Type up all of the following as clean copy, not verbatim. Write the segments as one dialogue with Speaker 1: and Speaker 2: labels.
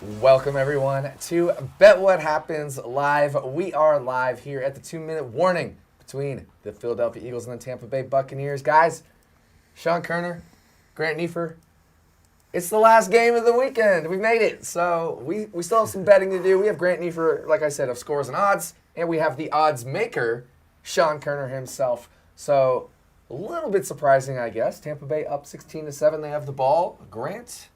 Speaker 1: Welcome everyone to Bet What Happens Live. We are live here at the 2-minute warning between the Philadelphia Eagles and the Tampa Bay Buccaneers. Guys, Sean Kerner, Grant Neefer, it's the last game of the weekend. We made it. So we still have some betting to do. We have Grant Neefer, like I said, of Scores and Odds, and we have the odds maker, Sean Kerner himself. So a little bit surprising, I guess. Tampa Bay up 16-7. They have the ball. Grant,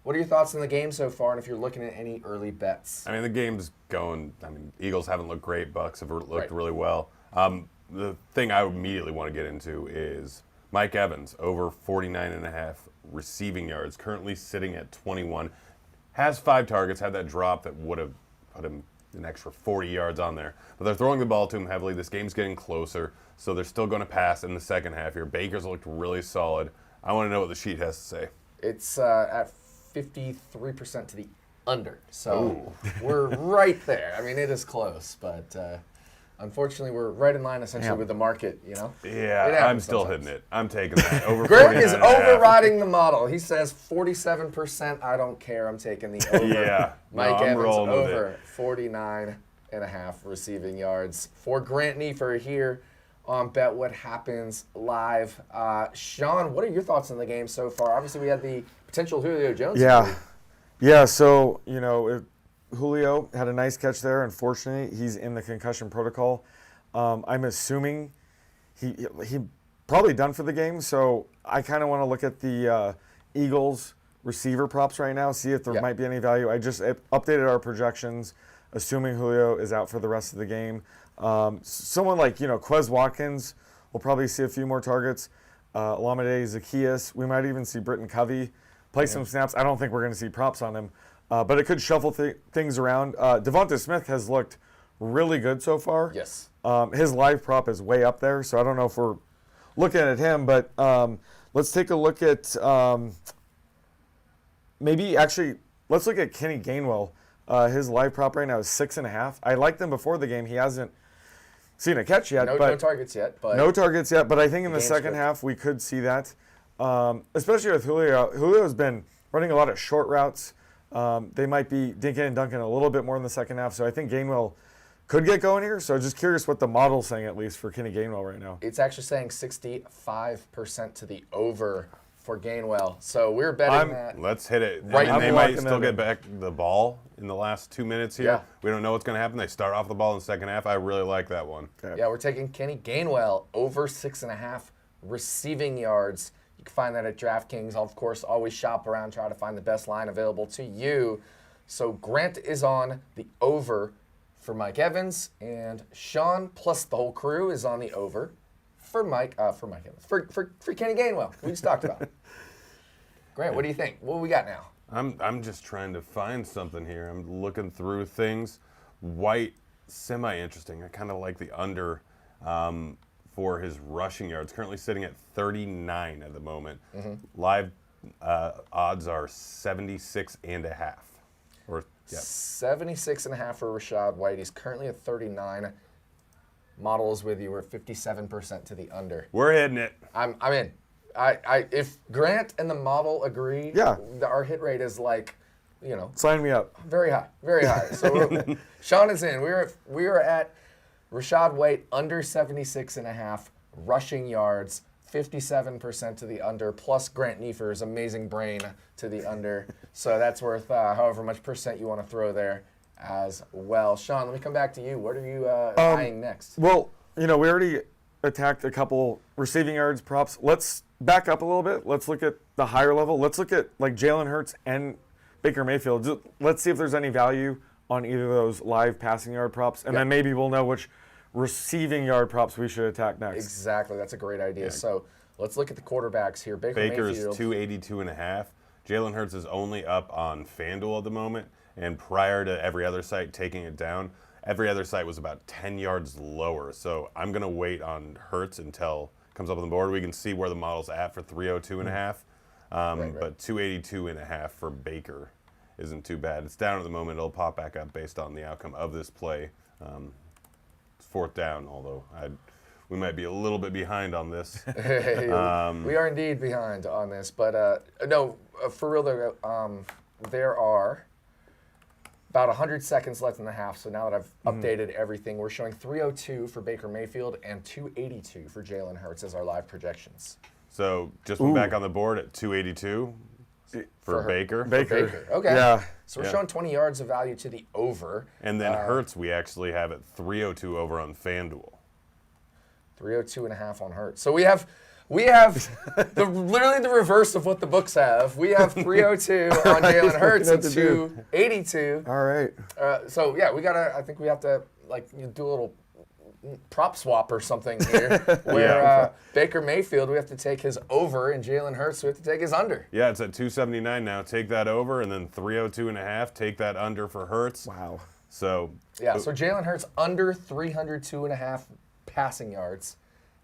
Speaker 1: what are your thoughts on the game so far, and if you're looking at any early bets?
Speaker 2: I mean, the game's going. Eagles haven't looked great. Bucks have looked really well. The thing I immediately want to get into is Mike Evans, over 49.5 receiving yards, currently sitting at 21. Has 5 targets, had that drop that would have put him an extra 40 yards on there. But they're throwing the ball to him heavily. This game's getting closer, so they're still going to pass in the second half here. Baker's looked really solid. I want to know what the sheet has to say.
Speaker 1: It's at 53% to the under. So we're right there. I mean, it is close, but unfortunately, we're right in line essentially with the market, you know?
Speaker 2: Yeah, I'm still hitting it. I'm taking that. Over
Speaker 1: Greg is overriding the model. He says 47%. I don't care. I'm taking the over.
Speaker 2: Yeah.
Speaker 1: Mike
Speaker 2: I'm
Speaker 1: Evans
Speaker 2: rolling with
Speaker 1: over 49.5 receiving yards. For Grant Neefer here on Bet What Happens Live. Sean, what are your thoughts on the game so far? Obviously, we had the potential Julio Jones.
Speaker 3: Yeah. So, Julio had a nice catch there. Unfortunately, he's in the concussion protocol. I'm assuming he probably done for the game. So I kind of want to look at the Eagles receiver props right now, see if there might be any value. I just updated our projections, assuming Julio is out for the rest of the game. Someone like, Quez Watkins will probably see a few more targets. Olamide Zaccheaus. We might even see Britton Covey play some snaps. I don't think we're going to see props on him. But it could shuffle things around. Devonta Smith has looked really good so far.
Speaker 1: Yes.
Speaker 3: His live prop is way up there, so I don't know if we're looking at him. But let's take a look at let's look at Kenny Gainwell. His live prop right now is 6.5. I liked him before the game. He hasn't seen a catch yet.
Speaker 1: No targets yet.
Speaker 3: But I think in the second half we could see that. Especially with Julio. Julio's been running a lot of short routes. They might be dinking and dunking a little bit more in the second half. So I think Gainwell could get going here. So just curious what the model's saying, at least, for Kenny Gainwell right now.
Speaker 1: It's actually saying 65% to the over for Gainwell. So we're betting that.
Speaker 2: Let's hit it.
Speaker 1: Right.
Speaker 2: They might still get back the ball in the last 2 minutes here.
Speaker 1: Yeah.
Speaker 2: We don't know what's going to happen. They start off the ball in the second half. I really like that one.
Speaker 3: Okay.
Speaker 1: Yeah, we're taking Kenny Gainwell over 6.5 receiving yards. You can find that at DraftKings. I'll, of course, always shop around, try to find the best line available to you. So Grant is on the over for Mike Evans, and Sean plus the whole crew is on the over for Mike Evans. For Kenny Gainwell, we just talked about. Grant, what do you think? What do we got now?
Speaker 2: I'm just trying to find something here. I'm looking through things. White, semi-interesting. I kind of like the under for his rushing yards. Currently sitting at 39 at the moment. Live odds are 76.5.
Speaker 1: 76.5 for Rachaad White. He's currently at 39. Model is with you. We're at 57% to the under.
Speaker 2: We're hitting it.
Speaker 1: I'm in. If Grant and the model agree, our hit rate is
Speaker 3: Sign me up.
Speaker 1: very high, very high. So Sean is in. We are at Rachaad White under 76.5 rushing yards, 57% to the under, plus Grant Neefer's amazing brain to the under. So that's worth however much percent you want to throw there as well. Sean, let me come back to you. What are you eyeing next?
Speaker 3: Well, we already attacked a couple receiving yards props. Let's back up a little bit. Let's look at the higher level. Let's look at Jalen Hurts and Baker Mayfield. Let's see if there's any value on either of those live passing yard props, and then maybe we'll know which receiving yard props we should attack next.
Speaker 1: Exactly. That's a great idea. So let's look at the quarterbacks here.
Speaker 2: Baker's
Speaker 1: Mayfield.
Speaker 2: 282.5. Jalen Hurts is only up on FanDuel at the moment, and prior to every other site taking it down, every other site was about 10 yards lower. So I'm going to wait on Hurts until it comes up on the board. We can see where the model's at for 302.5. But 282.5 for Baker isn't too bad. It's down at the moment. It'll pop back up based on the outcome of this play. It's fourth down, although we might be a little bit behind on this.
Speaker 1: We are indeed behind on this, but no, for real though, there are about 100 seconds left in the half. So now that I've updated everything, we're showing 302 for Baker Mayfield and 282 for Jalen Hurts as our live projections.
Speaker 2: So just went back on the board at 282 for Baker.
Speaker 1: Baker. Okay.
Speaker 3: Yeah.
Speaker 1: So we're showing 20 yards of value to the over.
Speaker 2: And then Hurts, we actually have at 302 over on FanDuel.
Speaker 1: 302.5 on Hurts. So we have literally the reverse of what the books have. We have 302 on Jalen Hurts and 282.
Speaker 3: All right.
Speaker 1: So yeah, I think we have to do a little prop swap or something here, where Baker Mayfield, we have to take his over, and Jalen Hurts, we have to take his under.
Speaker 2: Yeah, it's at 279 now. Take that over, and then 302.5. Take that under for Hurts.
Speaker 3: Wow.
Speaker 2: So
Speaker 1: Jalen Hurts under 302.5 passing yards,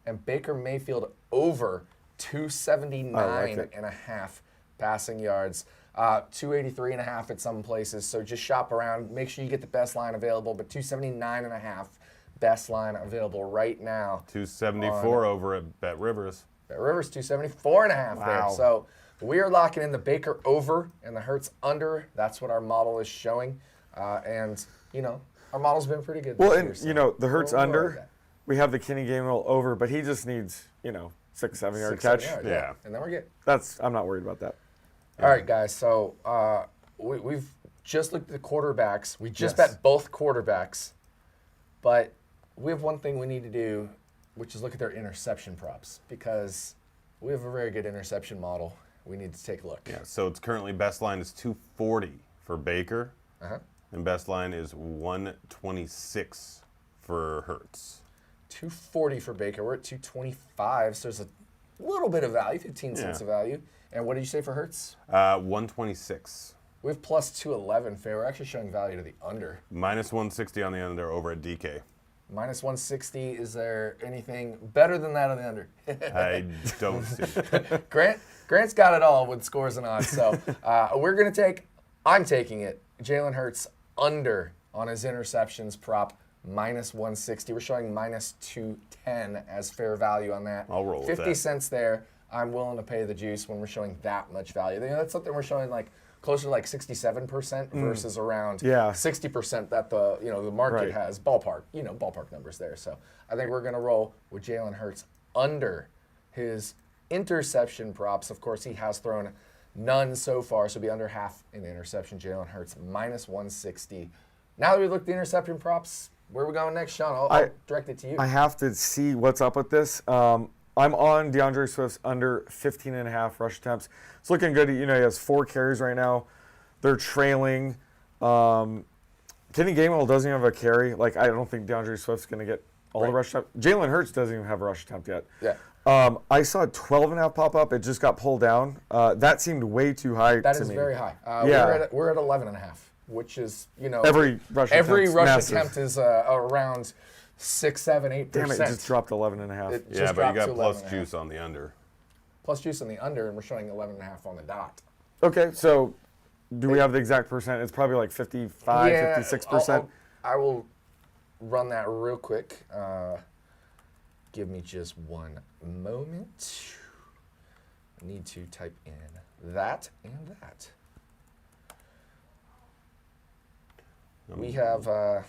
Speaker 1: and Baker Mayfield over 279.5 passing yards. 283.5 at some places. So just shop around. Make sure you get the best line available, but 279.5. Best line available right now.
Speaker 2: 274 over at Bet Rivers.
Speaker 1: Bet Rivers 274.5 there. So we are locking in the Baker over and the Hurts under. That's what our model is showing. And our model's been pretty good.
Speaker 3: Well,
Speaker 1: this year,
Speaker 3: and the Hurts under, we have the Kenny Gainwell over, but he just needs 6-7 yard catch.
Speaker 1: 7 yards,
Speaker 2: Yeah.
Speaker 1: And then we're good.
Speaker 3: I'm not worried about that.
Speaker 1: All right, guys. So we've just looked at the quarterbacks. We just bet both quarterbacks, but we have one thing we need to do, which is look at their interception props, because we have a very good interception model. We need to take a look.
Speaker 2: Yeah, so it's currently best line is 240 for Baker, and best line is 126 for Hurts.
Speaker 1: 240 for Baker. We're at 225, so there's a little bit of value, 15 cents of value. And what did you say for Hurts?
Speaker 2: 126.
Speaker 1: We have plus 211 fair. We're actually showing value to the under.
Speaker 2: Minus 160 on the under over at DK.
Speaker 1: Minus 160. Is there anything better than that on the under?
Speaker 2: I don't see it.
Speaker 1: Grant's got it all with scores and odds. So I'm taking it. Jalen Hurts under on his interceptions prop, minus 160. We're showing minus 210 as fair value on that.
Speaker 2: I'll roll with
Speaker 1: 50
Speaker 2: that.
Speaker 1: cents there. I'm willing to pay the juice when we're showing that much value. That's something we're showing closer to 67% versus around 60% that the market has. Ballpark numbers there. So I think we're going to roll with Jalen Hurts under his interception props. Of course, he has thrown none so far, so be under half in interception. Jalen Hurts minus 160. Now that we've looked at the interception props, where are we going next, Sean? I'll direct it to you.
Speaker 3: I have to see what's up with this. I'm on DeAndre Swift's under 15.5 rush attempts. It's looking good. He has 4 carries right now. They're trailing. Kenny Gainwell doesn't even have a carry. I don't think DeAndre Swift's going to get all the rush attempts. Jalen Hurts doesn't even have a rush attempt yet.
Speaker 1: Yeah.
Speaker 3: I saw 12.5 pop up. It just got pulled down. That seemed way too high to me.
Speaker 1: That is very high.
Speaker 3: Yeah.
Speaker 1: We're at 11.5, which is,
Speaker 3: every rush
Speaker 1: attempt is around 6, 7, 8%.
Speaker 3: Damn it, it just dropped 11.5.
Speaker 2: Yeah, but you got plus juice on the under.
Speaker 1: Plus juice on the under, and we're showing 11.5 on the dot.
Speaker 3: Okay, so do we have the exact percent? It's probably 55, 56%.
Speaker 1: I will run that real quick. Give me just one moment. I need to type in that and that. We have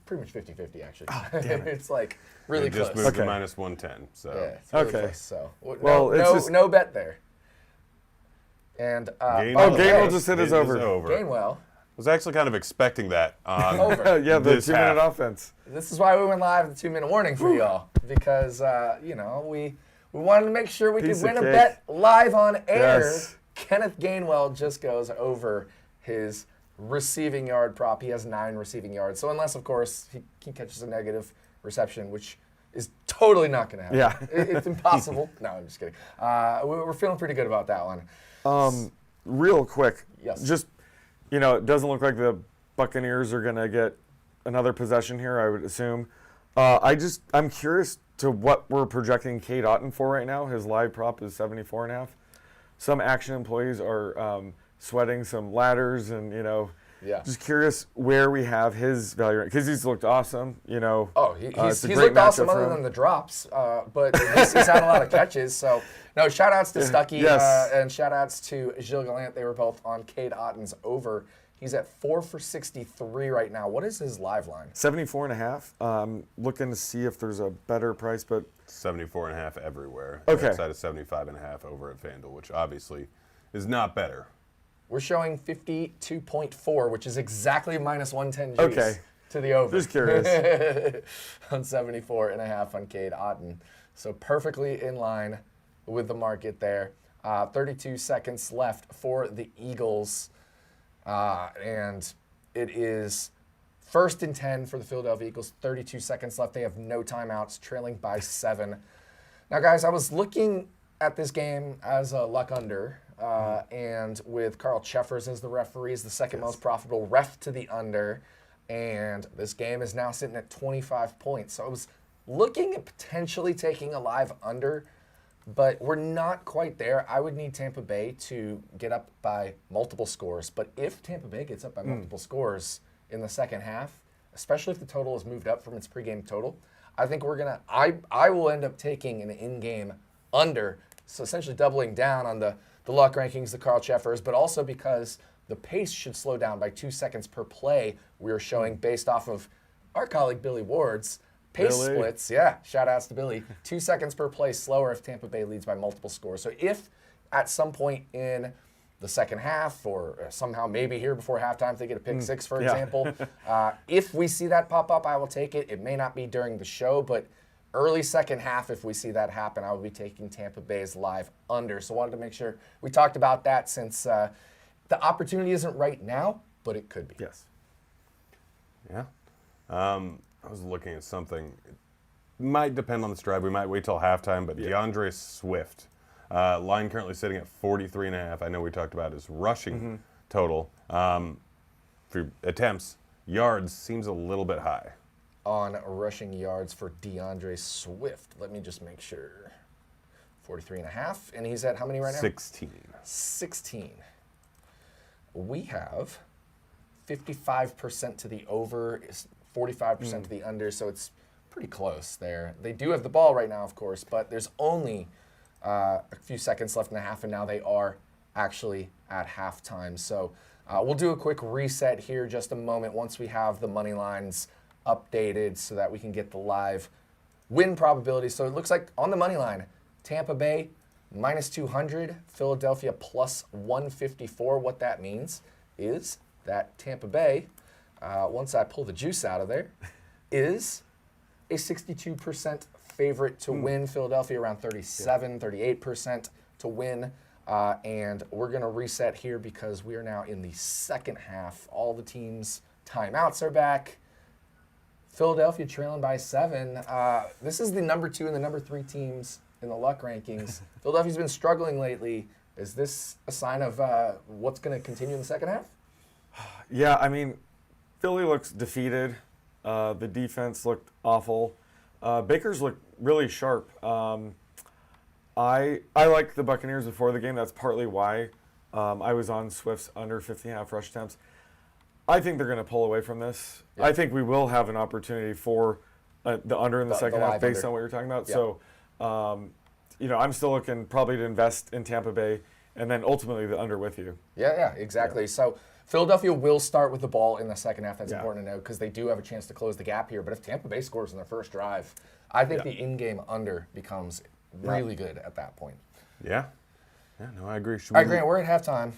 Speaker 1: pretty much 50-50, actually.
Speaker 3: Oh, damn it.
Speaker 1: It's really close.
Speaker 2: Just moved to minus 110. So.
Speaker 1: Yeah, it's really
Speaker 3: Okay.
Speaker 1: close. So
Speaker 3: Well,
Speaker 1: no bet there. And
Speaker 2: Gainwell
Speaker 3: just hit his over.
Speaker 1: Gainwell.
Speaker 2: I was actually kind of expecting that on
Speaker 1: Over.
Speaker 3: Yeah, the
Speaker 2: this
Speaker 3: 2-minute
Speaker 2: half.
Speaker 3: offense.
Speaker 1: This is why we went live with the 2-minute warning for y'all, because we wanted to make sure we
Speaker 3: Piece
Speaker 1: could
Speaker 3: of
Speaker 1: win a
Speaker 3: cake.
Speaker 1: bet live on air.
Speaker 3: Yes.
Speaker 1: Kenneth Gainwell just goes over his receiving yard prop. He has 9 receiving yards. So unless, of course, he catches a negative reception, which is totally not going to happen.
Speaker 3: Yeah.
Speaker 1: It's impossible. No, I'm just kidding. We're feeling pretty good about that one.
Speaker 3: Real quick.
Speaker 1: Yes.
Speaker 3: Just, it doesn't look like the Buccaneers are going to get another possession here, I would assume. I'm curious to what we're projecting Cade Otton for right now. His live prop is 74.5. Some action employees are sweating some ladders and,
Speaker 1: Yeah.
Speaker 3: Just curious where we have his value because he's looked awesome. You know.
Speaker 1: Oh,
Speaker 3: it's
Speaker 1: he's
Speaker 3: a great
Speaker 1: looked awesome
Speaker 3: matchup for
Speaker 1: other
Speaker 3: him.
Speaker 1: than the drops, but he's had a lot of catches. So, no, shout-outs to Stuckey
Speaker 3: Yes.
Speaker 1: and shout-outs to Gilles Gallant. They were both on Cade Otton's over. He's at 4 for 63 right now. What is his live line?
Speaker 3: 74.5. Looking to see if there's a better price, but
Speaker 2: 74.5 everywhere.
Speaker 3: Okay.
Speaker 2: Outside of 75.5 over at FanDuel, which obviously is not better.
Speaker 1: We're showing 52.4, which is exactly minus 110 G's
Speaker 3: Okay.
Speaker 1: to the over.
Speaker 3: just curious.
Speaker 1: On 74.5 on Cade Otton. So perfectly in line with the market there. 32 seconds left for the Eagles. And it is 1st and 10 for the Philadelphia Eagles. 32 seconds left. They have no timeouts, trailing by 7. Now, guys, I was looking at this game as a luck under. And with Carl Cheffers as the referee, is the second most profitable ref to the under. And this game is now sitting at 25 points. So I was looking at potentially taking a live under, but we're not quite there. I would need Tampa Bay to get up by multiple scores. But if Tampa Bay gets up by multiple scores in the second half, especially if the total is moved up from its pregame total, I think we're going to, I will end up taking an in-game under. So essentially doubling down on the luck rankings, the Carl Cheffers, but also because the pace should slow down by 2 seconds per play. We are showing based off of our colleague Billy Ward's pace
Speaker 3: Billy.
Speaker 1: splits. Yeah, shout outs to Billy. 2 seconds per play slower if Tampa Bay leads by multiple scores. So if at some point in the second half or somehow maybe here before halftime if they get a pick six, for example, if we see that pop up, I will take it. It may not be during the show, but early second half, if we see that happen, I will be taking Tampa Bay's live under. So wanted to make sure we talked about that since the opportunity isn't right now, but it could be.
Speaker 3: Yes.
Speaker 2: Yeah. I was looking at something. It might depend on the drive. We might wait till halftime, but DeAndre Swift, line currently sitting at 43.5. I know we talked about his rushing total. For attempts, yards seems a little bit high.
Speaker 1: On rushing yards for DeAndre Swift. Let me just make sure. 43.5. And he's at how many right now?
Speaker 2: 16.
Speaker 1: 16. We have 55% to the over, 45% to the under, so it's pretty close there. They do have the ball right now, of course, but there's only a few seconds left in the half, and now they are actually at halftime. So we'll do a quick reset here just a moment once we have the money lines updated so that we can get the live win probability. So it looks like on the money line, Tampa Bay minus 200, Philadelphia plus 154. What that means is that Tampa Bay, once I pull the juice out of there, is a 62% favorite to win. Philadelphia around 37, 38% to win. And we're going to reset here because we are now in the second half. All the teams' timeouts are back. Philadelphia trailing by 7. This is the number 2 and the number 3 teams in the luck rankings. Philadelphia's been struggling lately. Is this a sign of what's going to continue in the second half?
Speaker 3: Yeah, I mean, Philly looks defeated. The defense looked awful. Baker's looked really sharp. I liked the Buccaneers before the game. That's partly why I was on Swift's under 50.5 rush attempts. I think they're going to pull away from this.
Speaker 1: Yeah.
Speaker 3: I think we will have an opportunity for the under in the second half
Speaker 1: live
Speaker 3: based
Speaker 1: under.
Speaker 3: on what you're talking about.
Speaker 1: Yeah.
Speaker 3: So, I'm still looking probably to invest in Tampa Bay and then ultimately the under with you.
Speaker 1: Yeah, exactly. So Philadelphia will start with the ball in the second half. That's
Speaker 3: Yeah.
Speaker 1: important to know because they do have a chance to close the gap here. But if Tampa Bay scores in their first drive, I think the in-game under becomes really good at that point.
Speaker 2: Yeah. Yeah, no, I agree.
Speaker 1: All right, Grant, we're at halftime.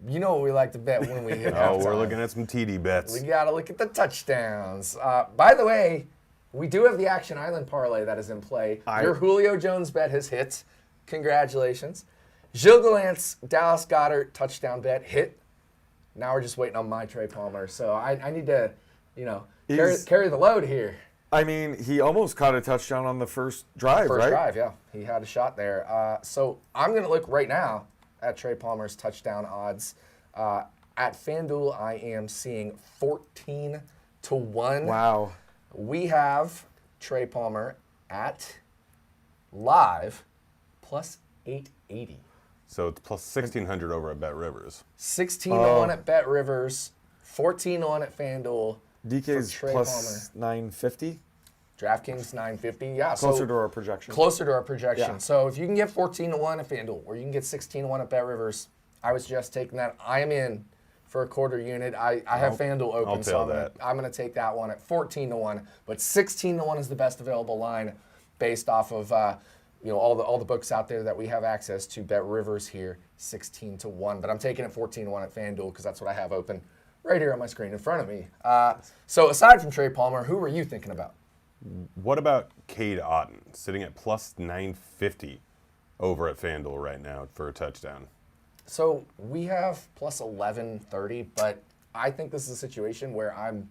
Speaker 1: You know what we like to bet when we hit halftime.
Speaker 2: Oh, we're looking at some TD bets.
Speaker 1: We got to look at the touchdowns. By the way, we do have the Action Island parlay that is in play. Your Julio Jones bet has hit. Congratulations. Gilles Gallant's Dallas Goedert touchdown bet hit. Now we're just waiting on my Trey Palmer. So I need to, carry the load here.
Speaker 3: I mean, he almost caught a touchdown on the first drive, right?
Speaker 1: First drive, yeah. He had a shot there. So I'm going to look right now at Trey Palmer's touchdown odds. At FanDuel, I am seeing 14 to 1.
Speaker 3: Wow.
Speaker 1: We have Trey Palmer at live plus 880.
Speaker 2: So it's plus 1,600 over at Bet Rivers.
Speaker 1: 16 to 1 at Bet Rivers. 14 to 1 at FanDuel.
Speaker 3: DK's
Speaker 1: for Trey
Speaker 3: plus 950.
Speaker 1: DraftKings 950. Yeah,
Speaker 3: Closer
Speaker 1: so
Speaker 3: to our projection.
Speaker 1: closer to our projection.
Speaker 3: Yeah.
Speaker 1: So if you can get 14 to 1 at FanDuel, or you can get 16 to 1 at Bet Rivers, I was just taking that. I am in for a quarter unit. I have FanDuel open,
Speaker 2: I'll
Speaker 1: so
Speaker 2: tail
Speaker 1: I'm gonna take that one at 14 to 1. But 16 to 1 is the best available line based off of all the books out there that we have access to. Bet Rivers here 16 to 1, but I'm taking it 14 to 1 at FanDuel because that's what I have open right here on my screen in front of me. So aside from Trey Palmer, who were you thinking about?
Speaker 2: What about Cade Otton, sitting at plus 950 over at FanDuel right now for a touchdown?
Speaker 1: So we have plus 1130, but I think this is a situation where I'm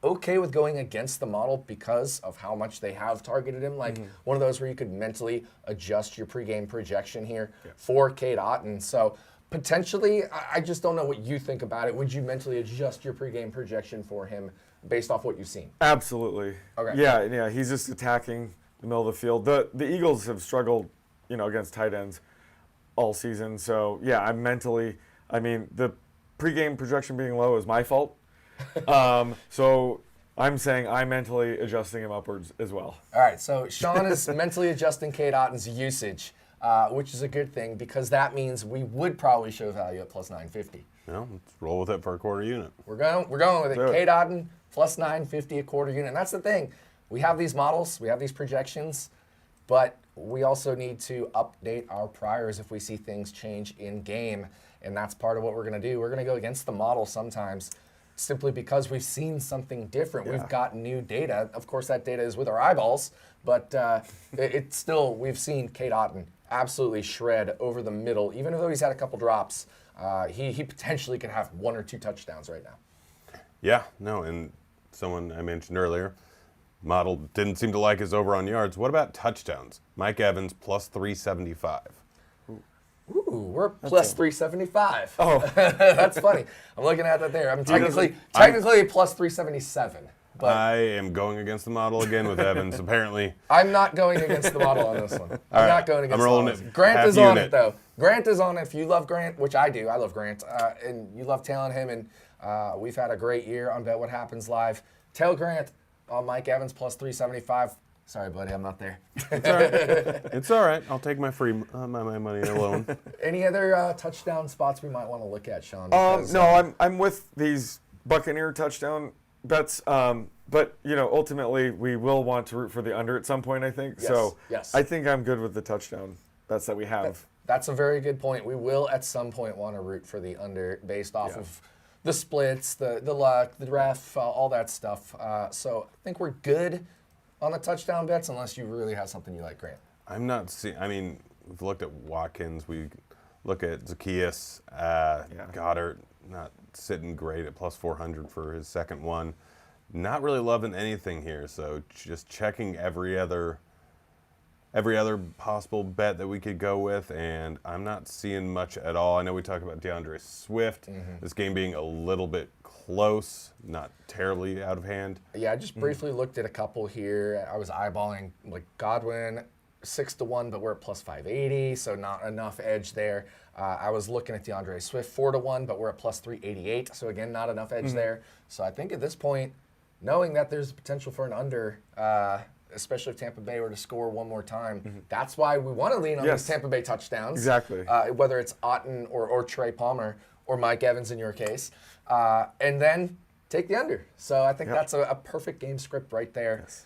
Speaker 1: okay with going against the model because of how much they have targeted him. Like one of those where you could mentally adjust your pregame projection here for Cade Otton. So potentially, I just don't know what you think about it. Would you mentally adjust your pregame projection for him based off what you've seen?
Speaker 3: Absolutely.
Speaker 1: Okay.
Speaker 3: Yeah, he's just attacking the middle of the field. The Eagles have struggled, against tight ends all season. So, yeah, the pregame projection being low is my fault. So I'm saying I'm mentally adjusting him upwards as well.
Speaker 1: All right, so Sean is mentally adjusting Cade Otton's usage, which is a good thing because that means we would probably show value at plus 950.
Speaker 2: Let's roll with it for a quarter unit.
Speaker 1: We're going with it. Cade Otton plus 950 a quarter unit. And that's the thing. We have these models, we have these projections, but we also need to update our priors if we see things change in game. And that's part of what we're going to do. We're going to go against the model sometimes simply because we've seen something different. We've got new data. Of course, that data is with our eyeballs, but it's still, we've seen Cade Otton absolutely shred over the middle. Even though he's had a couple drops, he potentially could have 1 or 2 touchdowns right now.
Speaker 2: Yeah, no, and someone I mentioned earlier, model didn't seem to like his over on yards. What about touchdowns? Mike Evans plus 375.
Speaker 1: Ooh, we're plus 375.
Speaker 3: Oh.
Speaker 1: That's funny. I'm looking at that there. I'm technically plus 377. But
Speaker 2: I am going against the model again with Evans, apparently.
Speaker 1: I'm not going against the model on this one. I'm not going against
Speaker 2: I'm rolling
Speaker 1: the model.
Speaker 2: it.
Speaker 1: Grant is
Speaker 2: Half
Speaker 1: on
Speaker 2: unit.
Speaker 1: it, though. Grant is on it. If you love Grant, which I do, I love Grant, and you love tailing him, and we've had a great year on Bet What Happens Live. Tail Grant on Mike Evans plus 375. Sorry, buddy, I'm not there.
Speaker 2: It's all right. It's all right. I'll take my free my money alone.
Speaker 1: Any other touchdown spots we might want to look at, Sean?
Speaker 3: No, I'm with these Buccaneer touchdown bets. But ultimately we will want to root for the under at some point, I think.
Speaker 1: Yes.
Speaker 3: I think I'm good with the touchdown bets that we have.
Speaker 1: That's a very good point. We will at some point want to root for the under based off of the splits, the luck, the ref, all that stuff. So I think we're good on the touchdown bets unless you really have something you like, Grant.
Speaker 2: I'm not seeing. I mean, we've looked at Watkins. We look at Zacchaeus. Goddard not sitting great at plus 400 for his second one. Not really loving anything here. So just checking every other possible bet that we could go with, and I'm not seeing much at all. I know we talked about DeAndre Swift. This game being a little bit close, not terribly out of hand.
Speaker 1: Yeah, I just briefly looked at a couple here. I was eyeballing like Godwin 6 to 1, but we're at plus 580, so not enough edge there. I was looking at DeAndre Swift 4 to 1, but we're at plus 388, so again, not enough edge there. So I think at this point, knowing that there's potential for an under, especially if Tampa Bay were to score one more time, that's why we want to lean on these Tampa Bay touchdowns.
Speaker 3: Exactly.
Speaker 1: Whether it's Otton or Trey Palmer or Mike Evans in your case, and then take the under. So I think that's a perfect game script right there.
Speaker 3: Yes.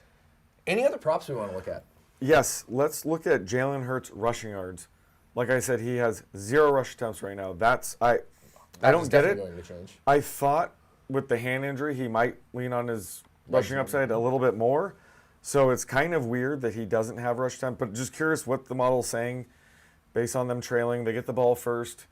Speaker 1: Any other props we want to look at?
Speaker 3: Yes, let's look at Jalen Hurts rushing yards. Like I said, he has 0 rush attempts right now. I don't get it.
Speaker 1: Going to change.
Speaker 3: I thought with the hand injury he might lean on his rushing upside a little bit more. So it's kind of weird that he doesn't have rush attempt, but just curious what the model's saying based on them trailing. They get the ball first.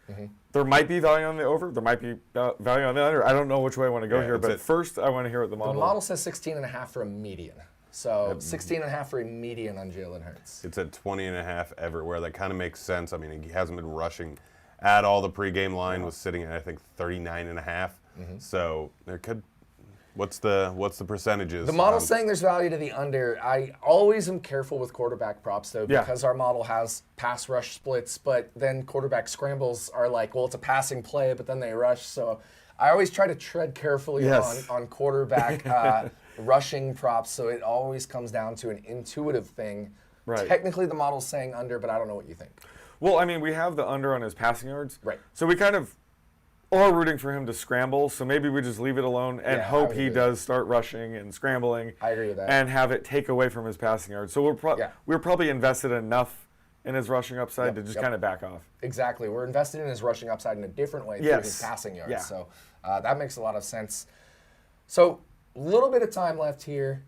Speaker 3: There might be value on the over. There might be value on the under. I don't know which way I want to go here, but first I want to hear what the model.
Speaker 1: The model says 16.5 for a median. So 16.5 for a median on Jalen Hurts.
Speaker 2: It's at 20.5 everywhere. That kind of makes sense. I mean, he hasn't been rushing at all. The pregame line was sitting at, I think, 39.5. So there could. What's the percentages?
Speaker 1: The model's saying there's value to the under. I always am careful with quarterback props, though, because our model has pass rush splits, but then quarterback scrambles are like, well, it's a passing play, but then they rush. So I always try to tread carefully
Speaker 3: Yes.
Speaker 1: on quarterback rushing props, so it always comes down to an intuitive thing.
Speaker 3: Right.
Speaker 1: Technically, the model's saying under, but I don't know what you think.
Speaker 3: Well, I mean, we have the under on his passing yards.
Speaker 1: Right.
Speaker 3: So we kind of are rooting for him to scramble. So maybe we just leave it alone and
Speaker 1: Yeah, I
Speaker 3: hope
Speaker 1: would
Speaker 3: he
Speaker 1: agree with
Speaker 3: does start rushing and scrambling.
Speaker 1: I agree with that.
Speaker 3: And have it take away from his passing yards. So we're probably invested enough in his rushing upside to just kind of back off.
Speaker 1: Exactly. We're invested in his rushing upside in a different way through his passing yards.
Speaker 3: Yeah.
Speaker 1: So that makes a lot of sense. So a little bit of time left here.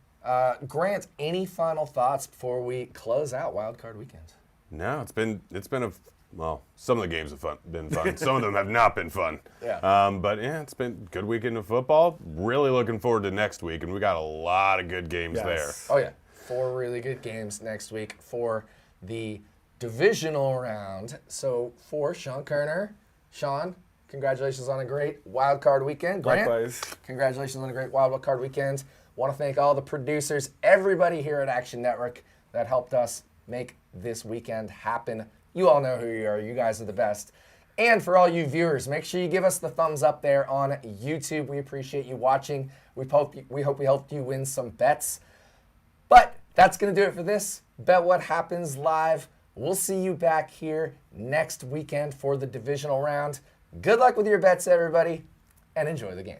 Speaker 1: Grant, any final thoughts before we close out Wild Card Weekend?
Speaker 2: No, it's been some of the games have been fun. Some of them have not been fun.
Speaker 1: Yeah.
Speaker 2: But yeah, it's been a good weekend of football. Really looking forward to next week, and we got a lot of good games there.
Speaker 1: Oh yeah, 4 really good games next week for the divisional round. So for Sean Kerner, Sean, congratulations on a great Wild Card Weekend. Grant,
Speaker 3: Likewise.
Speaker 1: congratulations on a great Wild Card Weekend. Want to thank all the producers, everybody here at Action Network that helped us make this weekend happen. You all know who you are. You guys are the best. And for all you viewers, make sure you give us the thumbs up there on YouTube. We appreciate you watching. We hope we helped you win some bets. But that's going to do it for this Bet What Happens Live. We'll see you back here next weekend for the divisional round. Good luck with your bets, everybody, and enjoy the game.